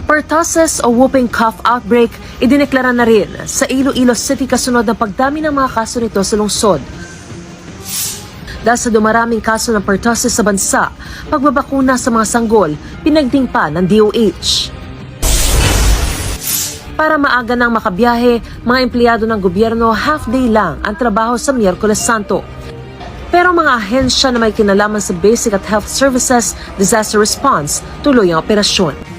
Pertussis o whooping cough outbreak idineklara na rin sa Iloilo City kasunod ng pagdami ng mga kaso nito sa lungsod. Dahil sa dumaraming kaso ng pertussis sa bansa, pagbabakuna sa mga sanggol, pinagding pa ng DOH. Para maaga nang makabiyahe, mga empleyado ng gobyerno half-day lang ang trabaho sa Miyerkules Santo. Pero mga ahensya na may kinalaman sa basic at health services, disaster response, tuloy ang operasyon.